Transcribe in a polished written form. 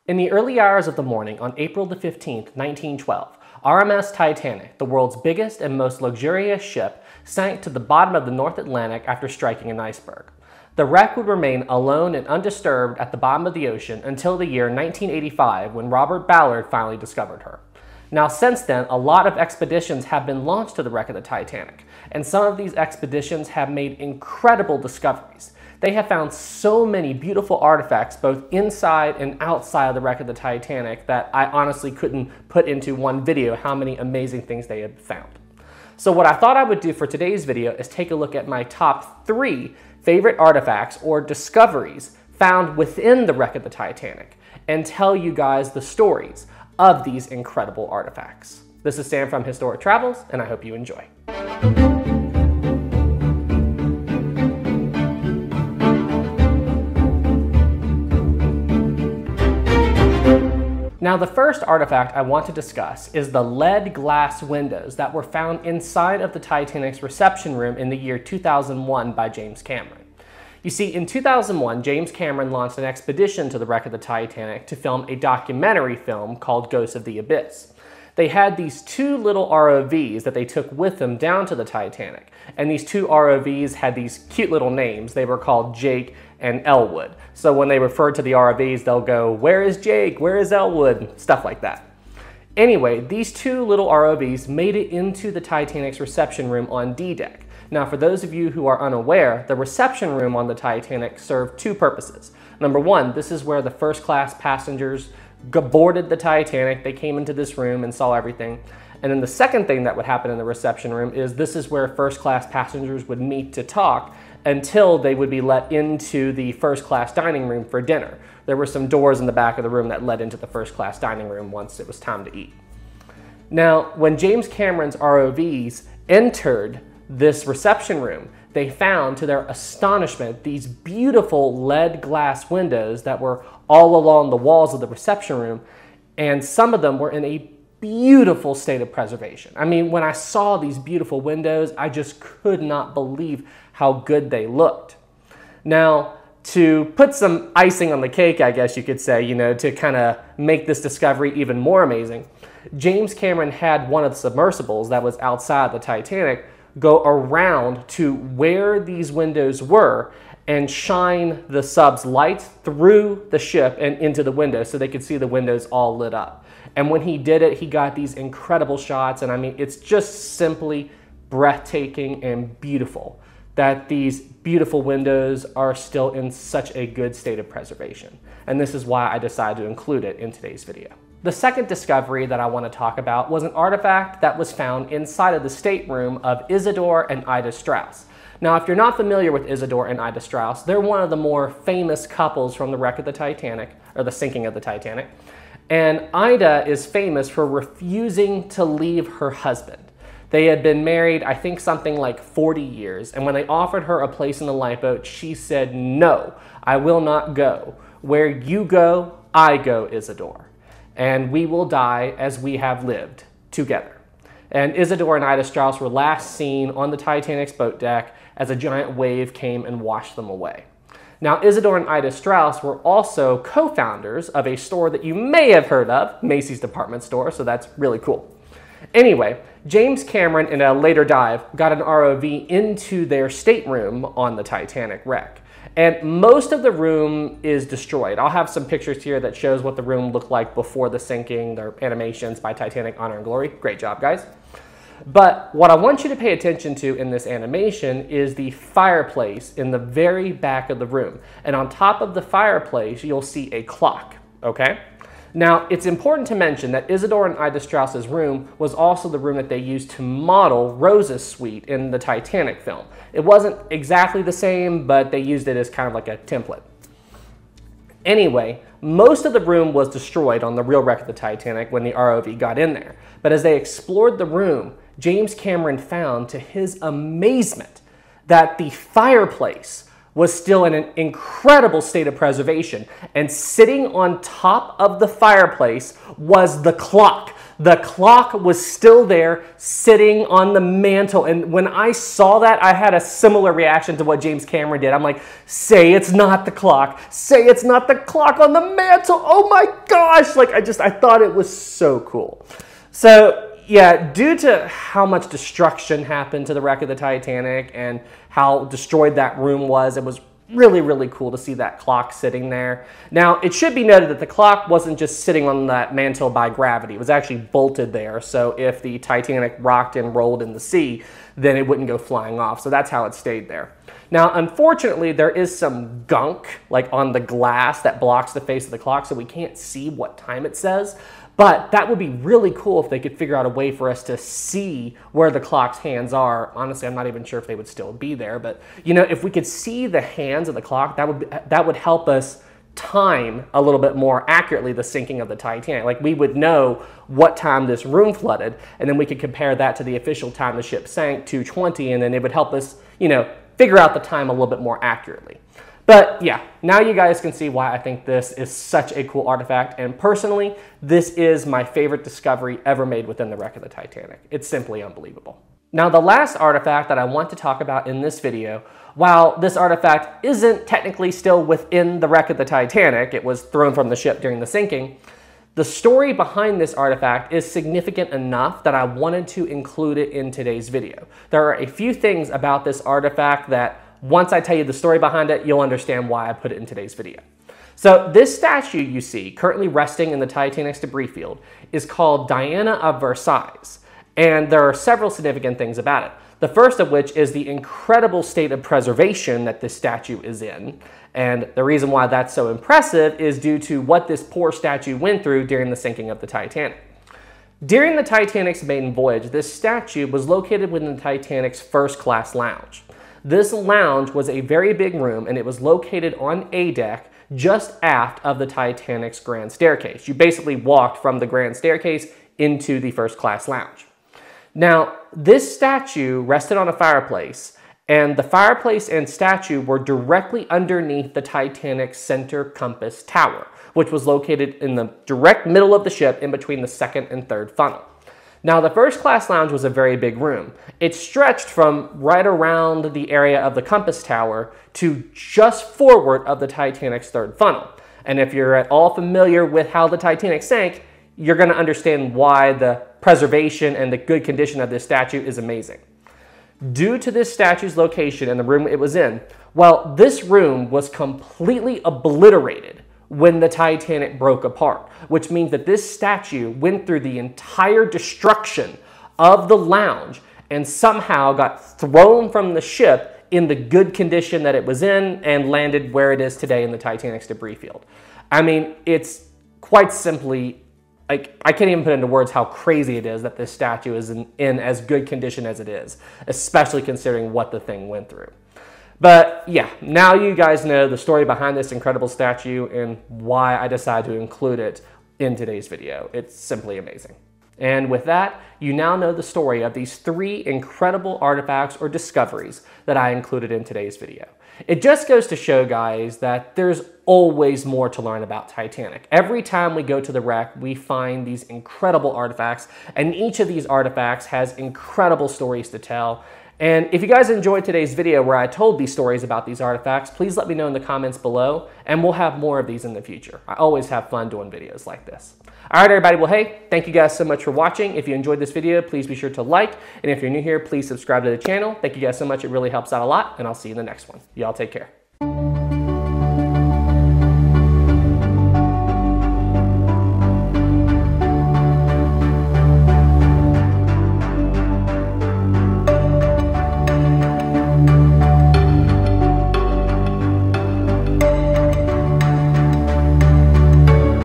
In the early hours of the morning on April the 15th, 1912, RMS Titanic, the world's biggest and most luxurious ship, sank to the bottom of the North Atlantic after striking an iceberg. The wreck would remain alone and undisturbed at the bottom of the ocean until the year 1985, when Robert Ballard finally discovered her. Now, since then, a lot of expeditions have been launched to the wreck of the Titanic, and some of these expeditions have made incredible discoveries. They have found so many beautiful artifacts both inside and outside of the wreck of the Titanic that I honestly couldn't put into one video how many amazing things they have found. So what I thought I would do for today's video is take a look at my top 3 favorite artifacts or discoveries found within the wreck of the Titanic and tell you guys the stories of these incredible artifacts. This is Sam from Historic Travels, and I hope you enjoy. Now, the first artifact I want to discuss is the lead glass windows that were found inside of the Titanic's reception room in the year 2001 by James Cameron. You see, in 2001, James Cameron launched an expedition to the wreck of the Titanic to film a documentary film called Ghosts of the Abyss. They had these 2 little ROVs that they took with them down to the Titanic, and these 2 ROVs had these cute little names. They were called Jake and Elwood. So when they refer to the ROVs, they'll go, "Where is Jake? Where is Elwood?" Stuff like that. Anyway, these 2 little ROVs made it into the Titanic's reception room on D-Deck. Now, for those of you who are unaware, the reception room on the Titanic served 2 purposes. Number 1, this is where the first-class passengers boarded the Titanic. They came into this room and saw everything. And then the second thing that would happen in the reception room is this is where first-class passengers would meet to talk until they would be let into the first-class dining room for dinner. There were some doors in the back of the room that led into the first-class dining room once it was time to eat. Now, when James Cameron's ROVs entered this reception room, they found, to their astonishment, these beautiful lead glass windows that were all along the walls of the reception room, and some of them were in a beautiful state of preservation. I mean, when I saw these beautiful windows, I just could not believe how good they looked. Now, to put some icing on the cake, I guess you could say, to kind of make this discovery even more amazing, James Cameron had one of the submersibles that was outside the Titanic go around to where these windows were and shine the sub's lights through the ship and into the windows so they could see the windows all lit up. And when he did it, he got these incredible shots, and I mean, it's just simply breathtaking and beautiful that these beautiful windows are still in such a good state of preservation. And this is why I decided to include it in today's video. The second discovery that I want to talk about was an artifact that was found inside of the stateroom of Isidor and Ida Strauss. Now, if you're not familiar with Isidor and Ida Strauss, they're one of the more famous couples from the wreck of the Titanic, or the sinking of the Titanic. And Ida is famous for refusing to leave her husband. They had been married, I think, something like 40 years, and when they offered her a place in the lifeboat, she said, "No, I will not go. Where you go, I go, Isidor. And we will die as we have lived together." And Isidor and Ida Strauss were last seen on the Titanic's boat deck as a giant wave came and washed them away. Now, Isidor and Ida Strauss were also co-founders of a store that you may have heard of, Macy's department store, so that's really cool. Anyway, James Cameron, in a later dive, got an ROV into their stateroom on the Titanic wreck. And most of the room is destroyed. I'll have some pictures here that shows what the room looked like before the sinking. They're animations by Titanic Honor and Glory. Great job, guys. But what I want you to pay attention to in this animation is the fireplace in the very back of the room. And on top of the fireplace, you'll see a clock, okay? Now, it's important to mention that Isidor and Ida Strauss's room was also the room that they used to model Rose's suite in the Titanic film. It wasn't exactly the same, but they used it as kind of like a template. Anyway, most of the room was destroyed on the real wreck of the Titanic when the ROV got in there. But as they explored the room, James Cameron found, to his amazement, that the fireplace was still in an incredible state of preservation, and sitting on top of the fireplace was the clock the clock was still there sitting on the mantle. And when I saw that, I had a similar reaction to what James Cameron did. I'm like, say it's not the clock. Say it's not the clock on the mantle. Oh my gosh. Like, I thought it was so cool. So yeah, due to how much destruction happened to the wreck of the Titanic and how destroyed that room was, it was really, really cool to see that clock sitting there. Now, it should be noted that the clock wasn't just sitting on that mantle by gravity. It was actually bolted there, so if the Titanic rocked and rolled in the sea, then it wouldn't go flying off. So that's how it stayed there. Now, unfortunately, there is some gunk like on the glass that blocks the face of the clock, so we can't see what time it says. But that would be really cool if they could figure out a way for us to see where the clock's hands are. Honestly, I'm not even sure if they would still be there. But, you know, if we could see the hands of the clock, that would help us time a little bit more accurately the sinking of the Titanic. Like, we would know what time this room flooded, and then we could compare that to the official time the ship sank, 2:20, and then it would help us, you know, figure out the time a little bit more accurately. But yeah, now you guys can see why I think this is such a cool artifact, and personally, this is my favorite discovery ever made within the wreck of the Titanic. It's simply unbelievable. Now, the last artifact that I want to talk about in this video, while this artifact isn't technically still within the wreck of the Titanic, it was thrown from the ship during the sinking, the story behind this artifact is significant enough that I wanted to include it in today's video. There are a few things about this artifact that once I tell you the story behind it, you'll understand why I put it in today's video. So this statue you see currently resting in the Titanic's debris field is called Diana of Versailles. And there are several significant things about it. The first of which is the incredible state of preservation that this statue is in. And the reason why that's so impressive is due to what this poor statue went through during the sinking of the Titanic. During the Titanic's maiden voyage, this statue was located within the Titanic's first-class lounge. This lounge was a very big room, and it was located on A deck just aft of the Titanic's grand staircase. You basically walked from the grand staircase into the first-class lounge. Now, this statue rested on a fireplace, and the fireplace and statue were directly underneath the Titanic's center compass tower, which was located in the direct middle of the ship in between the second and third funnel. Now, the first class lounge was a very big room. It stretched from right around the area of the compass tower to just forward of the Titanic's third funnel. And if you're at all familiar with how the Titanic sank, you're going to understand why the preservation and the good condition of this statue is amazing. Due to this statue's location and the room it was in, well, this room was completely obliterated when the Titanic broke apart, which means that this statue went through the entire destruction of the lounge and somehow got thrown from the ship in the good condition that it was in and landed where it is today in the Titanic's debris field. I mean, it's quite simply, like, I can't even put into words how crazy it is that this statue is in as good condition as it is, especially considering what the thing went through. But yeah, now you guys know the story behind this incredible statue and why I decided to include it in today's video. It's simply amazing. And with that, you now know the story of these 3 incredible artifacts or discoveries that I included in today's video. It just goes to show, guys, that there's always more to learn about Titanic. Every time we go to the wreck, we find these incredible artifacts, and each of these artifacts has incredible stories to tell. And if you guys enjoyed today's video where I told these stories about these artifacts, please let me know in the comments below, and we'll have more of these in the future. I always have fun doing videos like this. All right, everybody. Well, hey, thank you guys so much for watching. If you enjoyed this video, please be sure to like. And if you're new here, please subscribe to the channel. Thank you guys so much. It really helps out a lot. And I'll see you in the next one. Y'all take care.